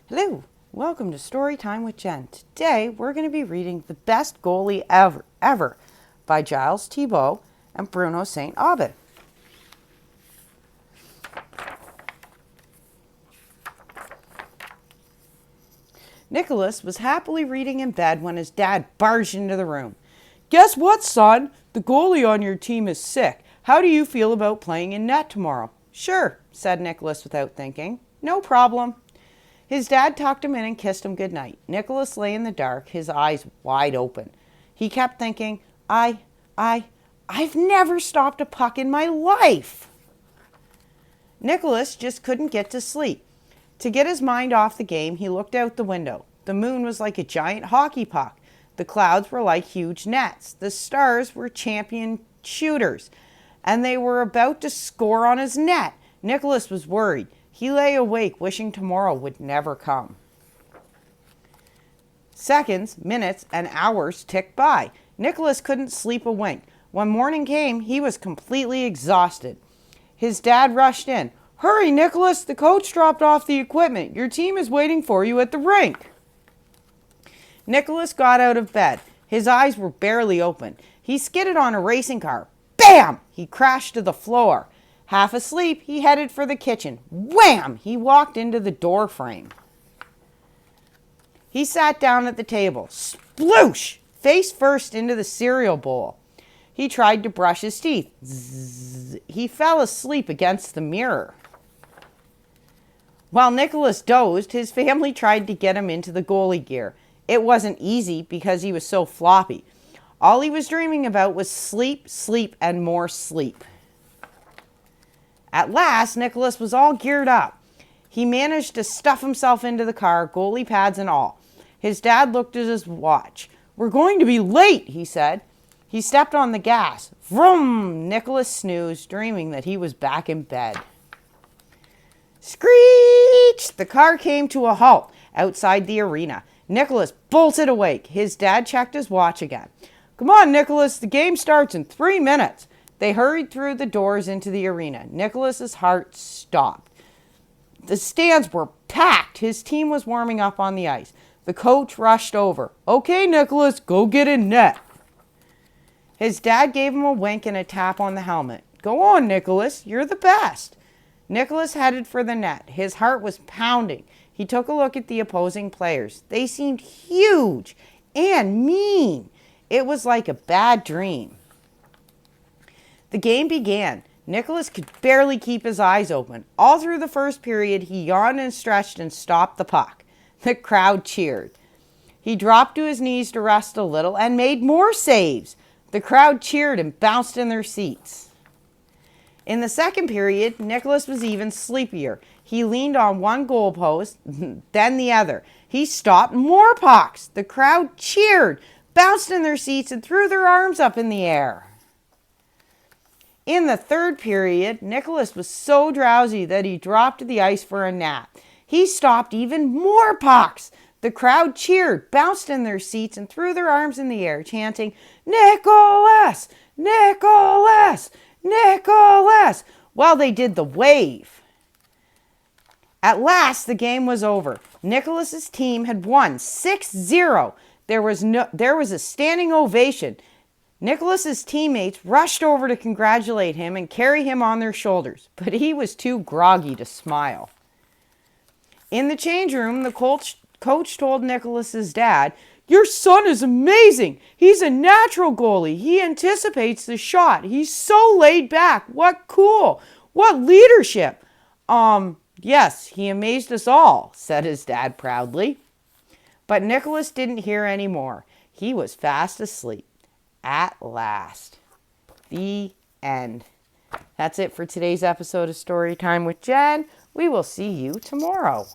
Hello, welcome to Story Time with Jenn. Today we're going to be reading The Best Goalie Ever by Gilles Tibo and Bruno St-Aubin. Nicholas was happily reading in bed when his dad barged into the room. "Guess what, son? The goalie on your team is sick. How do you feel about playing in net tomorrow?" "Sure," said Nicholas without thinking. "No problem." His dad tucked him in and kissed him goodnight. Nicholas lay in the dark, his eyes wide open. He kept thinking, I've never stopped a puck in my life. Nicholas just couldn't get to sleep. To get his mind off the game, he looked out the window. The moon was like a giant hockey puck. The clouds were like huge nets. The stars were champion shooters, and they were about to score on his net. Nicholas was worried. He lay awake, wishing tomorrow would never come. Seconds, minutes, and hours ticked by. Nicholas couldn't sleep a wink. When morning came, he was completely exhausted. His dad rushed in. "Hurry, Nicholas! The coach dropped off the equipment. Your team is waiting for you at the rink." Nicholas got out of bed. His eyes were barely open. He skidded on a racing car. Bam! He crashed to the floor. Half asleep, he headed for the kitchen. Wham! He walked into the door frame. He sat down at the table. Sploosh! Face first into the cereal bowl. He tried to brush his teeth. Zzz. He fell asleep against the mirror. While Nicholas dozed, his family tried to get him into the goalie gear. It wasn't easy because he was so floppy. All he was dreaming about was sleep, sleep, and more sleep. At last, Nicholas was all geared up. He managed to stuff himself into the car, goalie pads and all. His dad looked at his watch. "We're going to be late," he said. He stepped on the gas. Vroom! Nicholas snoozed, dreaming that he was back in bed. Screech! The car came to a halt outside the arena. Nicholas bolted awake. His dad checked his watch again. "Come on, Nicholas, the game starts in 3 minutes. They hurried through the doors into the arena. Nicholas's heart stopped. The stands were packed. His team was warming up on the ice. The coach rushed over. "Okay, Nicholas, go get in net." His dad gave him a wink and a tap on the helmet. "Go on, Nicholas, you're the best." Nicholas headed for the net. His heart was pounding. He took a look at the opposing players. They seemed huge and mean. It was like a bad dream. The game began. Nicholas could barely keep his eyes open. All through the first period, he yawned and stretched and stopped the puck. The crowd cheered. He dropped to his knees to rest a little and made more saves. The crowd cheered and bounced in their seats. In the second period, Nicholas was even sleepier. He leaned on one goalpost, then the other. He stopped more pucks. The crowd cheered, bounced in their seats, and threw their arms up in the air. In the third period, Nicholas was so drowsy that he dropped to the ice for a nap. He stopped even more pucks. The crowd cheered, bounced in their seats, and threw their arms in the air, chanting, "Nicholas! Nicholas! Nicholas!" while they did the wave. At last, the game was over. Nicholas's team had won 6-0. There was a standing ovation. Nicholas's teammates rushed over to congratulate him and carry him on their shoulders, but he was too groggy to smile. In the change room, the coach told Nicholas's dad, "Your son is amazing. He's a natural goalie. He anticipates the shot. He's so laid back. What cool. What leadership." Yes, he amazed us all," said his dad proudly. But Nicholas didn't hear any more. He was fast asleep. At last. The end. That's it for today's episode of Story Time with Jenn. We will see you tomorrow.